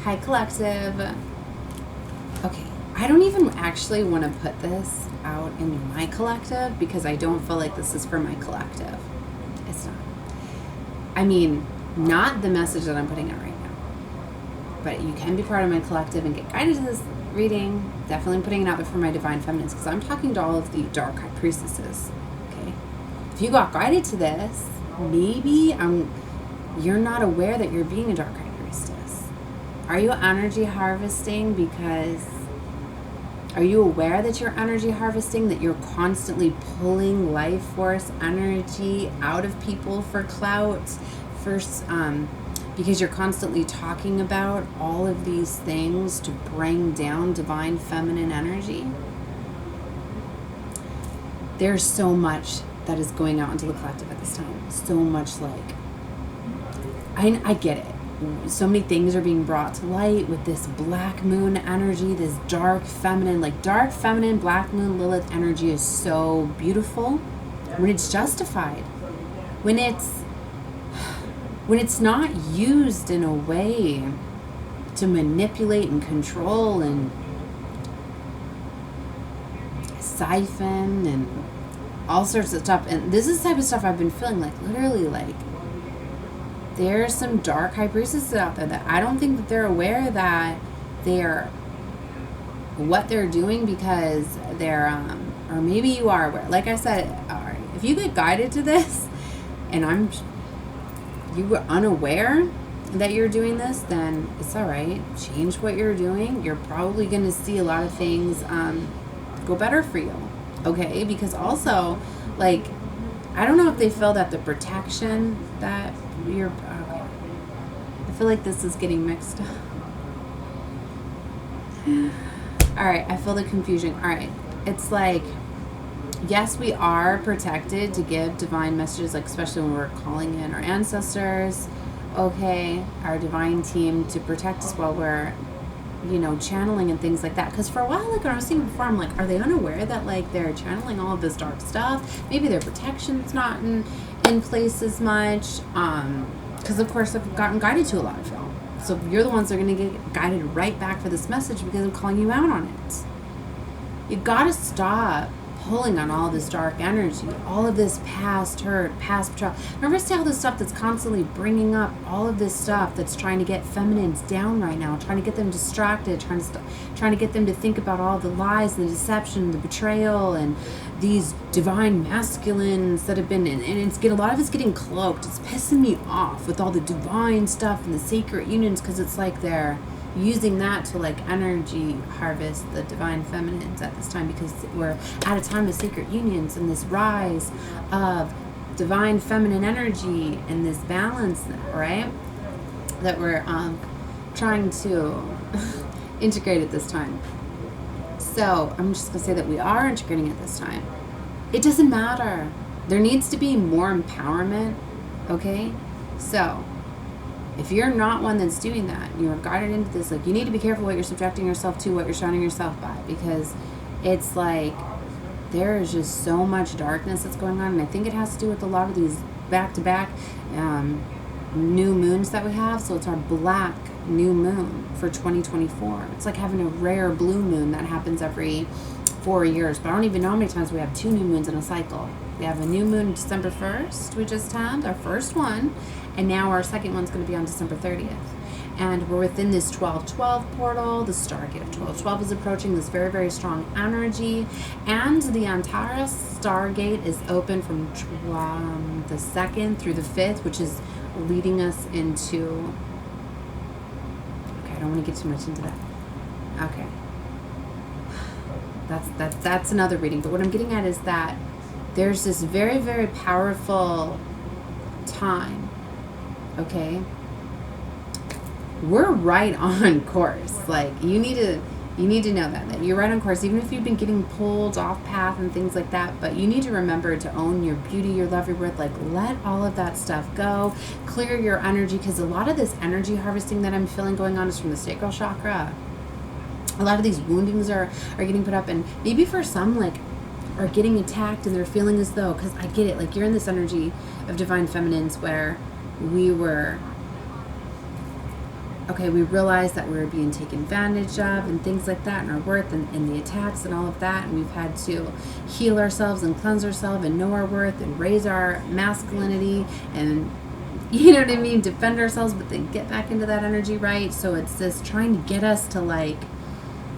Hi, collective. Okay, I don't even actually want to put this out in my collective because I don't feel like this is for my collective. It's not. I mean, not the message that I'm putting out right now. But you can be part of my collective and get guided to this reading. Definitely putting it out there for my divine feminines because I'm talking to all of the dark high priestesses. Okay, if you got guided to this, maybe you're not aware that you're being a dark high priestess. Are you energy harvesting because? Are you aware that you're energy harvesting, that you're constantly pulling life force energy out of people for clout, because you're constantly talking about all of these things to bring down divine feminine energy? There's so much that is going out into the collective at this time. So much, like, I get it. So many things are being brought to light with this black moon energy, this dark feminine, black moon Lilith energy is so beautiful when it's justified, when it's not used in a way to manipulate and control and siphon and all sorts of stuff. And this is the type of stuff I've been feeling like, literally, like, there's some dark high priestesses out there that I don't think that they're aware that what they're doing, because they're, or maybe you are aware. Like I said, all right, if you get guided to this and you were unaware that you're doing this, then it's all right. Change what you're doing. You're probably going to see a lot of things go better for you. Okay? Because also, like, I don't know if they feel that the protection that you're, okay. I feel like this is getting mixed up. All right, I feel the confusion. All right, it's like, yes, we are protected to give divine messages, like especially when we're calling in our ancestors, okay, our divine team to protect us while we're, channeling and things like that. Because for a while, like when I was saying before, I'm like, are they unaware that like they're channeling all of this dark stuff? Maybe their protection's not in place as much. Because of course I've gotten guided to a lot of y'all. So you're the ones that are going to get guided right back for this message because I'm calling you out on it. You gotta stop pulling on all this dark energy, all of this past hurt, past betrayal. Remember, say all this stuff that's constantly bringing up all of this stuff that's trying to get feminines down right now, trying to get them distracted, trying to get them to think about all the lies and the deception, the betrayal, and these divine masculines that have been in, and a lot of it's getting cloaked. It's pissing me off with all the divine stuff and the sacred unions, because it's like they're using that to like energy harvest the divine feminines at this time, because we're at a time of sacred unions and this rise of divine feminine energy and this balance, right, that we're trying to integrate at this time. So I'm just gonna say that we are integrating at this time. It doesn't matter. There needs to be more empowerment, okay? So if you're not one that's doing that, you're guided into this, like, you need to be careful what you're subjecting yourself to, what you're surrounding yourself by, because it's like there is just so much darkness that's going on. And I think it has to do with a lot of these back-to-back new moons that we have. So it's our black new moon for 2024. It's like having a rare blue moon that happens every 4 years. But I don't even know how many times we have 2 new moons in a cycle. We have a new moon December 1st, we just had our first one, and now our second one's going to be on December 30th. And we're within this 12-12 portal. The Stargate of 12-12 is approaching, this very, very strong energy. And the Antares Stargate is open from the 2nd through the 5th, which is leading us into... Okay, I don't want to get too much into that. Okay. That's another reading. But what I'm getting at is that there's this very, very powerful time, okay? We're right on course. Like, you need to know that you're right on course, even if you've been getting pulled off path and things like that. But you need to remember to own your beauty, your love, your worth. Like, let all of that stuff go. Clear your energy, because a lot of this energy harvesting that I'm feeling going on is from the sacral chakra. A lot of these woundings are getting put up, and maybe for some, like, are getting attacked and they're feeling as though, because I get it, like, you're in this energy of divine feminines where we were okay, we realized that we were being taken advantage of and things like that, and our worth and the attacks and all of that, and we've had to heal ourselves and cleanse ourselves and know our worth and raise our masculinity and, you know what I mean, defend ourselves, but then get back into that energy, right? So it's this trying to get us to like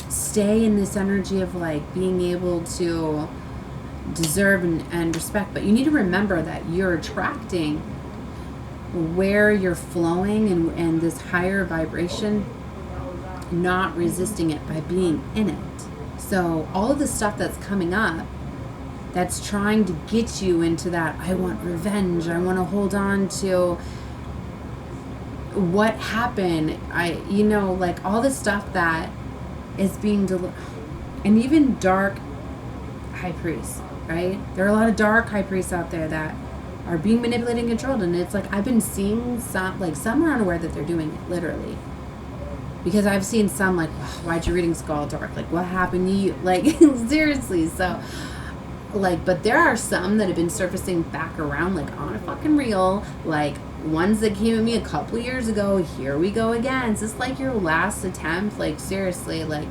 stay in this energy of like being able to deserve and respect. But you need to remember that you're attracting where you're flowing and this higher vibration, not resisting it by being in it. So all of the stuff that's coming up that's trying to get you into that, I want revenge, I want to hold on to what happened, you know, like all the stuff that is being and even dark high priests, right? There are a lot of dark high priests out there that are being manipulated and controlled, and it's like I've been seeing some are unaware that they're doing it, literally. Because I've seen some like, oh, why'd your readings go all dark? Like, what happened to you? Like, seriously. So, like, but there are some that have been surfacing back around, like, on a fucking reel. Like, ones that came at me a couple years ago. Here we go again. Is this like your last attempt? Like, seriously, like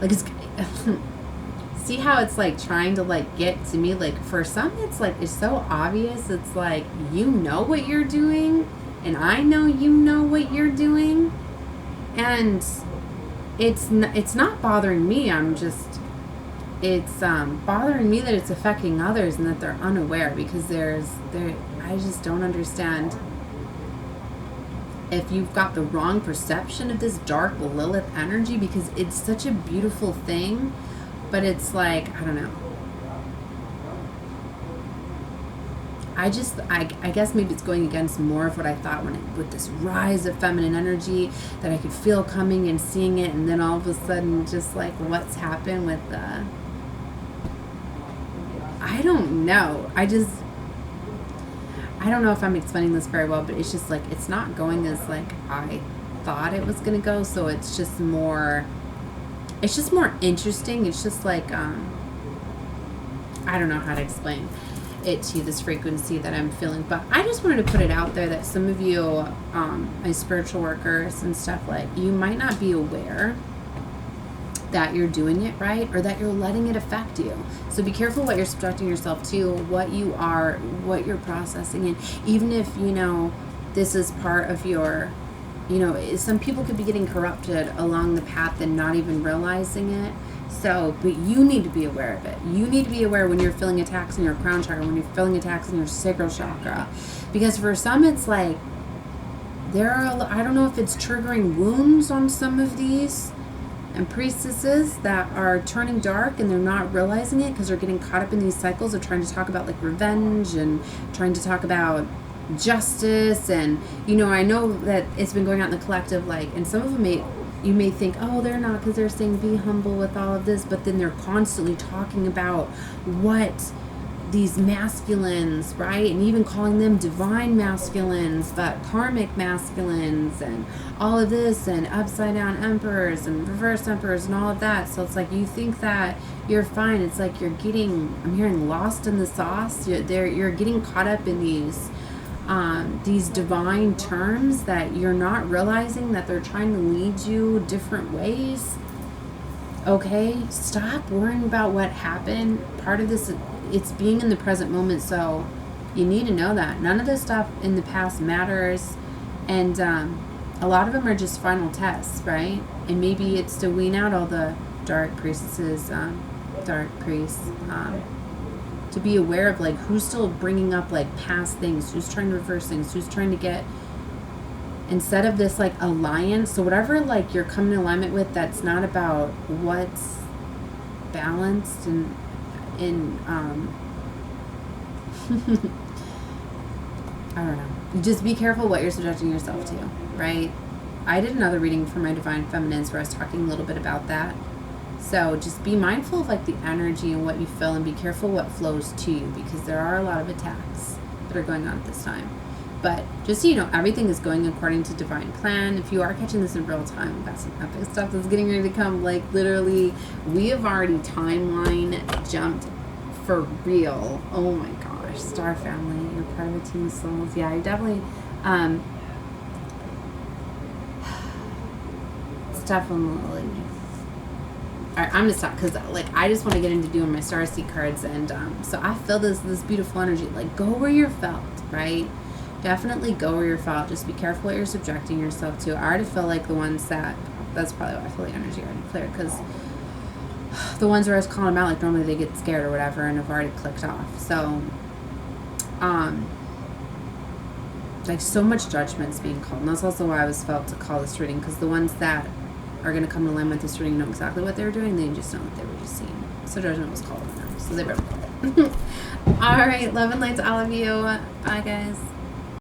it's... See how it's like trying to like get to me? Like, for some, it's like, it's so obvious. It's like, you know what you're doing, and I know you know what you're doing, and it's not bothering me. It's bothering me that it's affecting others and that they're unaware, because I just don't understand if you've got the wrong perception of this dark Lilith energy, because it's such a beautiful thing, but it's like, I don't know. I guess maybe it's going against more of what I thought with this rise of feminine energy that I could feel coming and seeing it, and then all of a sudden just like what's happened with I don't know. I don't know if I'm explaining this very well, but it's just like it's not going as like I thought it was gonna go, so it's just more interesting. It's just like I don't know how to explain it to you, this frequency that I'm feeling, but I just wanted to put it out there that some of you my spiritual workers and stuff, like, you might not be aware that you're doing it right, or that you're letting it affect you. So be careful what you're subjecting yourself to, what you're processing, and even if, you know, this is part of your, you know, some people could be getting corrupted along the path and not even realizing it. So, but you need to be aware of it. You need to be aware when you're feeling attacks in your crown chakra, when you're feeling attacks in your sacral chakra. Because for some, it's like, I don't know if it's triggering wounds on some of these and priestesses that are turning dark, and they're not realizing it because they're getting caught up in these cycles of trying to talk about like revenge and trying to talk about justice. And, you know, I know that it's been going out in the collective, like, and some of them you may think, oh, they're not, because they're saying be humble with all of this, but then they're constantly talking about what these masculines, right, and even calling them divine masculines, but karmic masculines, and all of this, and upside down emperors and reverse emperors and all of that. So it's like you think that you're fine. It's like you're getting, I'm hearing, lost in the sauce. You're getting caught up in these divine terms that you're not realizing that they're trying to lead you different ways. Okay, stop worrying about what happened. Part of this, it's being in the present moment. So you need to know that none of this stuff in the past matters, and a lot of them are just final tests, right? And maybe it's to wean out all the dark priestesses, dark priests, to be aware of like who's still bringing up like past things, who's trying to reverse things, who's trying to get, instead of this like alliance. So whatever like you're coming in alignment with, that's not about what's balanced and in I don't know. Just be careful what you're subjecting yourself to, right? I did another reading for my Divine Feminines where I was talking a little bit about that. So just be mindful of like the energy and what you feel, and be careful what flows to you, because there are a lot of attacks that are going on at this time. But just so you know, everything is going according to divine plan. If you are catching this in real time, we've got some epic stuff that's getting ready to come. Like literally, we have already timeline jumped for real. Oh my gosh, Star Family, you're part of a team of souls. Yeah, I definitely definitely. All right, I'm gonna stop because like I just want to get into doing my Starseed cards, and so I feel this beautiful energy. Like go where you're felt, right? Definitely go where you're felt. Just be careful what you're subjecting yourself to. I already feel like the ones that's probably why I feel the energy already cleared, because the ones where I was calling them out, like normally they get scared or whatever, and have already clicked off. So, like so much judgment's being called, and that's also why I was felt to call this reading, because the ones that are going to come to line with this reading know exactly what they were doing. They just know that they were just seeing. So judgment was called on them, so they better call it. All right, love and light to all of you. Bye, guys.